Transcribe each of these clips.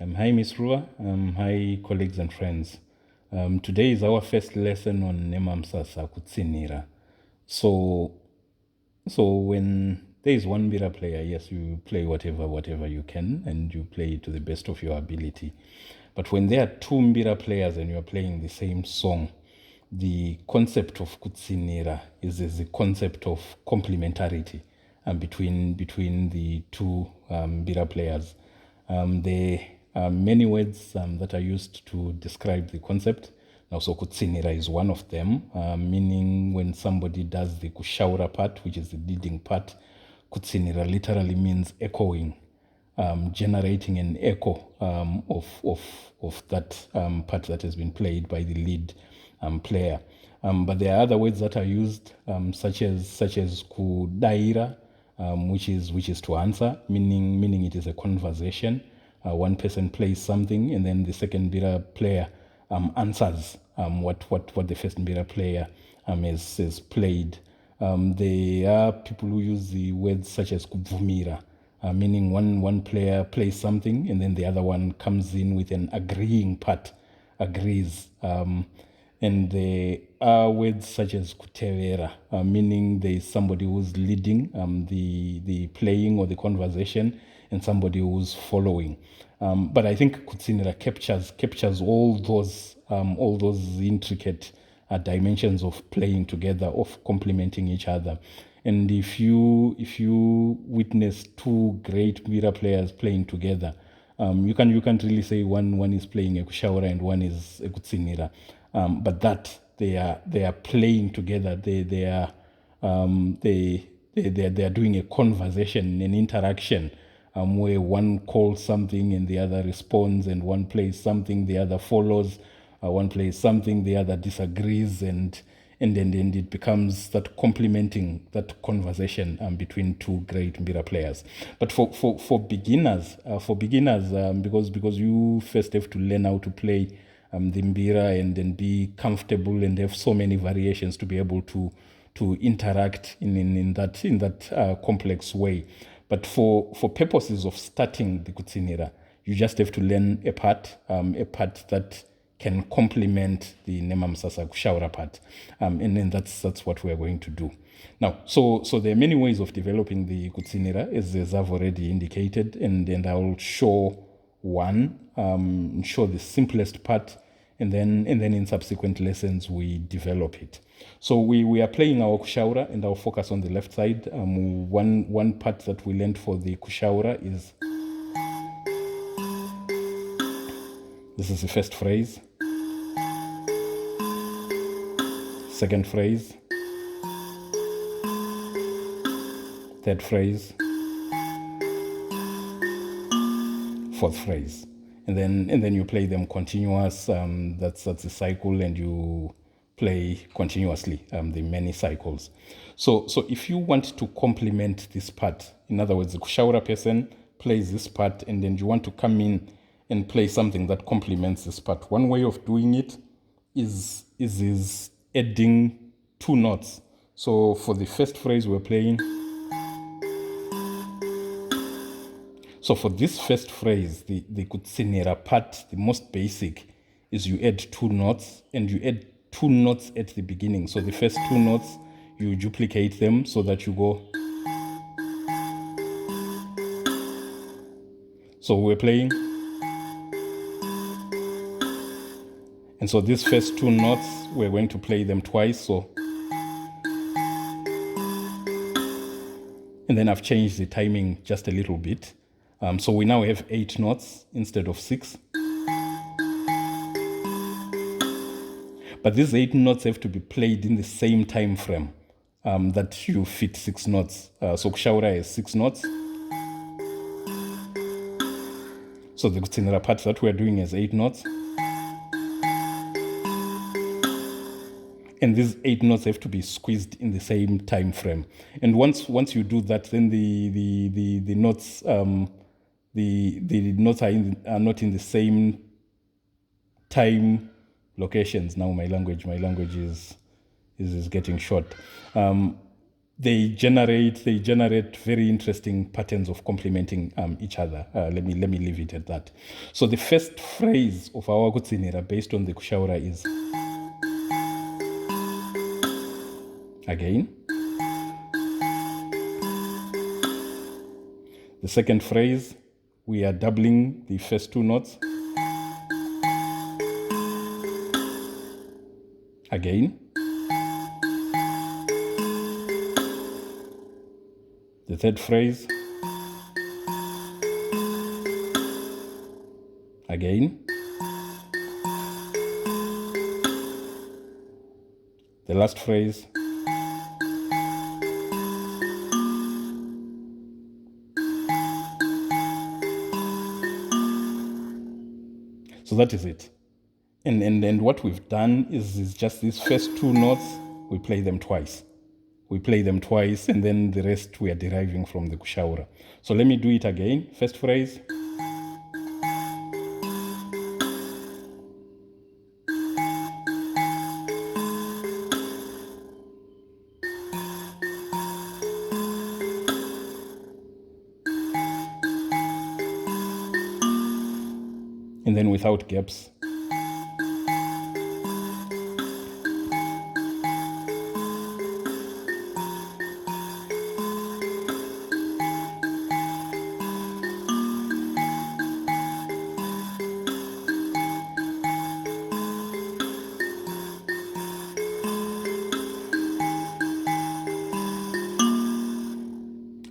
Hi, Miss Rua. Hi, colleagues and friends. Today is our first lesson on Nhemamusasa Kutsinhira. So when there is one Mbira player, yes, you play whatever you can, and you play to the best of your ability. But when there are two Mbira players and you are playing the same song, the concept of Kutsinhira is the concept of complementarity between the two Mbira players. There are many words that are used to describe the concept. Now, so Kutsinhira is one of them, meaning when somebody does the kushaura part, which is the leading part, Kutsinhira literally means echoing, generating an echo of that part that has been played by the lead player. But there are other words that are used, such as kudaira, which is to answer, meaning it is a conversation. One person plays something, and then the second Mbira player answers what the first Mbira player has played. There are people who use the words such as kubvumira, meaning one player plays something, and then the other one comes in with an agreeing part, agrees. And there are words such as kutevera, meaning there is somebody who's leading the playing or the conversation, and somebody who's following. But I think Kutsinhira captures all those intricate dimensions of playing together, of complementing each other. And if you witness two great Mbira players playing together, you can't really say one is playing a kushaura and one is a Kutsinhira. But that they are playing together. They are doing a conversation, an interaction, where one calls something and the other responds, and one plays something, the other follows. One plays something, the other disagrees, and then it becomes that complementing that conversation between two great Mbira players. But for beginners, because you first have to learn how to play the Mbira and then be comfortable and have so many variations to be able to interact in that complex way. But for purposes of starting the Kutsinhira, you just have to learn a part that can complement the Nhemamusasa kushaura part, and then that's what we're going to do now. So there are many ways of developing the Kutsinhira, as I've already indicated, and I'll show one, show the simplest part, and then in subsequent lessons we develop it. So we are playing our kushaura, and I'll focus on the left side. One part that we learned for the kushaura is this is the first phrase, second phrase, third phrase, fourth phrase, and then you play them continuous. That's the cycle, and you play continuously the many cycles. So if you want to complement this part, in other words, the kushaura person plays this part, and then you want to come in and play something that complements this part. One way of doing it is adding two notes. So for the first phrase we're playing, so for this first phrase, the Kutsinhira part, the most basic, is you add two notes, and you add two notes at the beginning. So the first two notes, you duplicate them so that you go. So we're playing. And so these first two notes, we're going to play them twice. So, and then I've changed the timing just a little bit. So we now have 8 notes instead of 6. But these 8 notes have to be played in the same time frame that you fit 6 notes. So kushaura has 6 notes. So the Kutsinhira part that we're doing has 8 notes. And these 8 notes have to be squeezed in the same time frame. And once you do that, then the notes the notes are not in the same time locations. Now my language is getting short. they generate very interesting patterns of complementing each other. Let me leave it at that. So the first phrase of our Kutsinhira based on the kushaura is again. The second phrase, we are doubling the first two notes. Again. The third phrase. Again. The last phrase. So that is it. And what we've done is just these first two notes, we play them twice. And then the rest we are deriving from the kushaura. So let me do it again. First phrase. And then without gaps.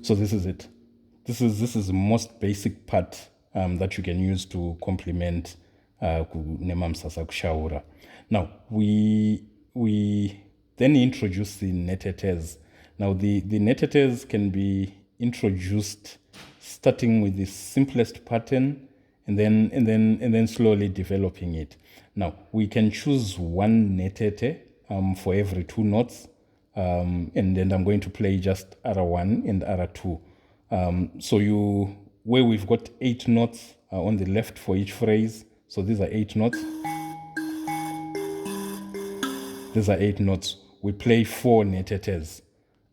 So this is it. This is the most basic part that you can use to complement Nhemamusasa kushaura. Now we then introduce the Nhetetes. Now the Nhetetes can be introduced starting with the simplest pattern and then slowly developing it. Now we can choose one Nhetete for every two notes. And then I'm going to play just R1 and R2. So where we've got 8 notes on the left for each phrase. So these are 8 notes. These are 8 notes. We play 4 Nhetetes.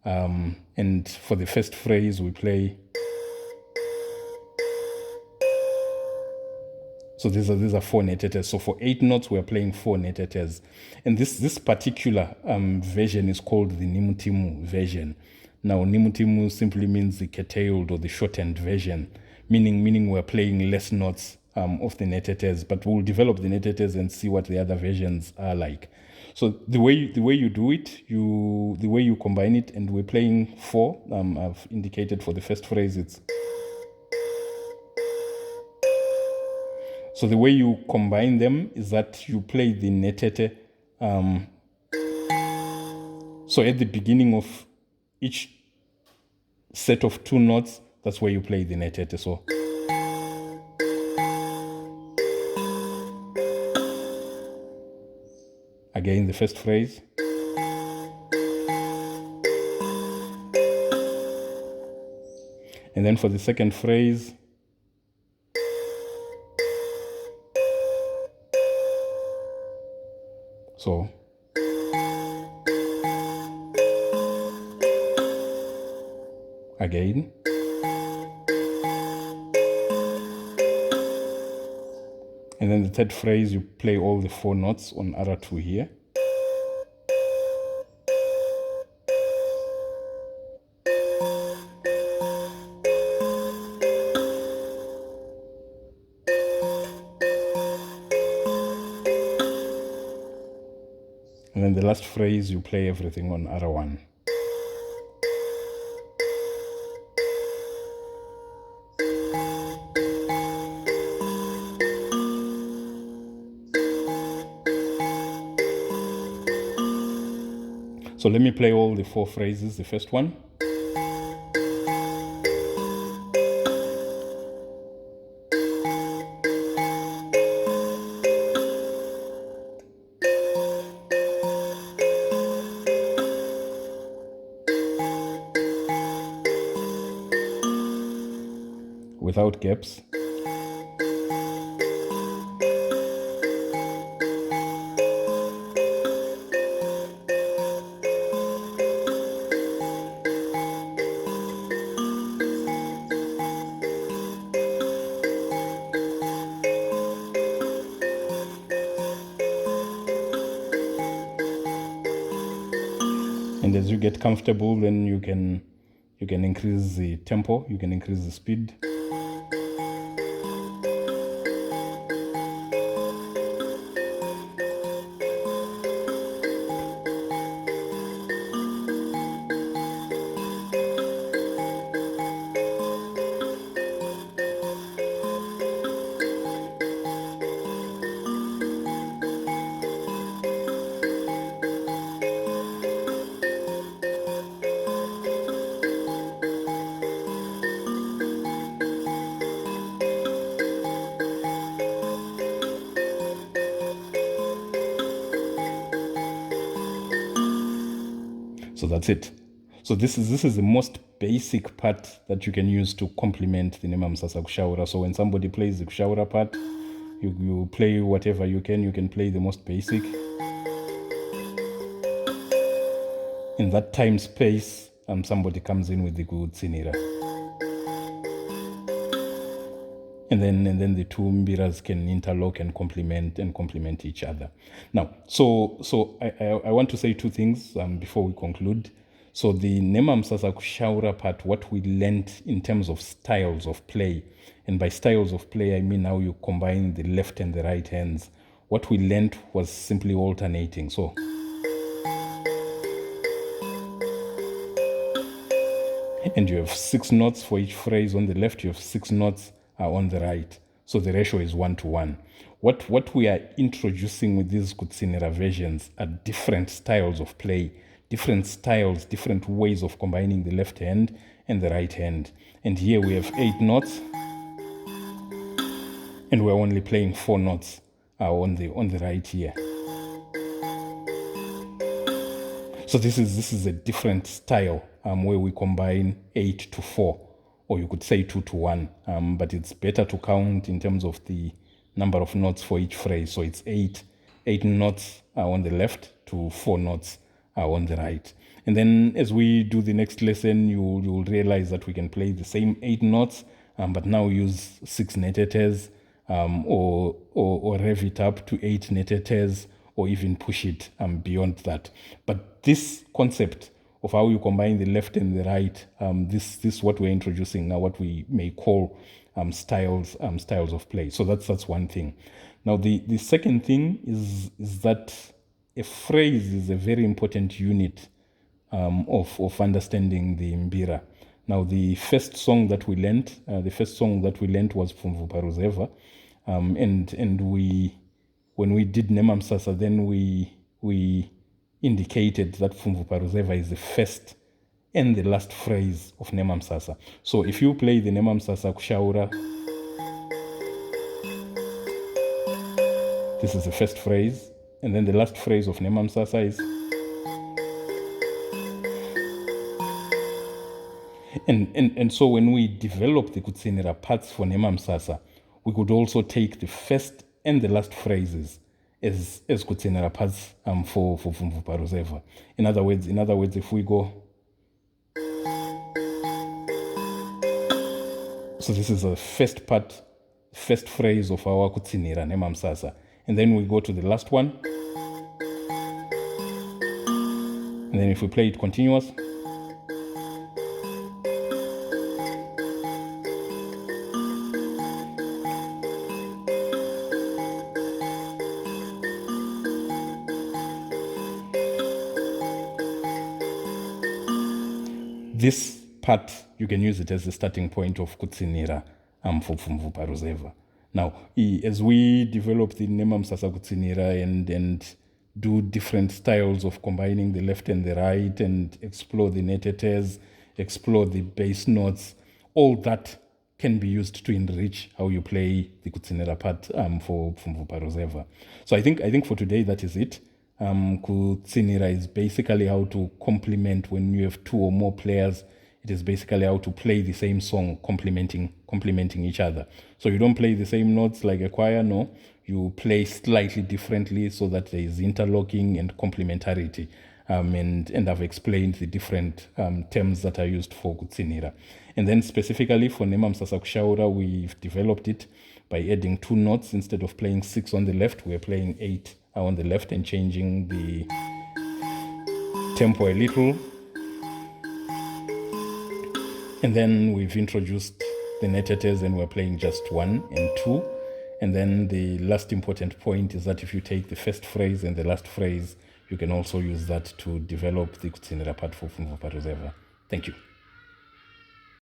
And for the first phrase, we play. So these are 4 Nhetetes. So for 8 notes, we are playing 4 Nhetetes. And this particular version is called the Nimutimu version. Now, Nimutimu simply means the curtailed or the shortened version, meaning we're playing less notes of the Nhetetes, but we'll develop the Nhetetes and see what the other versions are like. So the way you do it, the way you combine it, and we're playing 4. I've indicated for the first phrase it's. So the way you combine them is that you play the Nhetete. So at the beginning of each set of 2 notes, that's where you play the Nhetete. So again, the first phrase. And then for the second phrase, so again, and then the third phrase, you play all the 4 notes on R2 here. And then the last phrase, you play everything on R1. So let me play all the 4 phrases. The first one. Without gaps. And as you get comfortable, then you can increase the tempo, you can increase the speed. So that's it. So this is the most basic part that you can use to complement the Nhemamusasa kushaura. So when somebody plays the kushaura part, you play whatever you can play the most basic. In that time space, somebody comes in with the Kutsinhira. And then the two mbiras can interlock and complement each other. Now, so I want to say two things before we conclude. So the Nhemamusasa kushaura part, what we learned in terms of styles of play, and by styles of play I mean how you combine the left and the right hands. What we learned was simply alternating. So and you have 6 notes for each phrase on the left, you have 6 notes on the right. So the ratio is 1-to-1. What we are introducing with these Kutsinhira versions are different styles of play, different styles, different ways of combining the left hand and the right hand. And here we have 8 notes, and we're only playing 4 notes on the right here. So this is a different style where we combine 8 to 4, or you could say 2 to 1, but it's better to count in terms of the number of notes for each phrase. So it's 8 notes on the left to 4 notes on the right. And then as we do the next lesson, you'll realize that we can play the same 8 notes, but now use 6 Nhetetes, or rev it up to 8 Nhetetes, or even push it beyond that. But this concept of how you combine the left and the right, this is what we're introducing now, what we may call styles of play. So that's one thing. Now the second thing is that a phrase is a very important unit of understanding the Mbira. Now the first song that we learned was from Vuparuzeva, and when we did Nhemamusasa, then we indicated that Vuparuzeva is the first and the last phrase of Nhemamusasa. So if you play the Nhemamusasa kushaura, this is the first phrase, and then the last phrase of Nhemamusasa is, and so when we develop the Kutsinhira parts for Nhemamusasa, we could also take the first and the last phrases as Kutsinhira parts for Vuparuzeva. In other words, if we go, so this is the first phrase of our Kutsinhira Nhemamusasa, and then we go to the last one, and then if we play it continuous, this part, you can use it as the starting point of Kutsinhira for Vuparuzeva. Now, as we develop the Nhemamusasa Kutsinhira and do different styles of combining the left and the right, and explore the Nhetetes, explore the bass notes, all that can be used to enrich how you play the Kutsinhira part for Vuparuzeva. So I think for today that is it. Kutsinhira is basically how to complement when you have 2 or more players. It is basically how to play the same song, complementing each other. So you don't play the same notes like a choir, no. You play slightly differently so that there is interlocking and complementarity. And I've explained the different terms that are used for Kutsinhira. And then specifically for Nhemamusasa kushaura, we've developed it by adding 2 notes. Instead of playing 6 on the left, we're playing 8 on the left and changing the tempo a little. And then we've introduced the Nhetete and we're playing just 1 and 2. And then the last important point is that if you take the first phrase and the last phrase, you can also use that to develop the Kutsinhira part for Fungo Paruzeva. Thank you.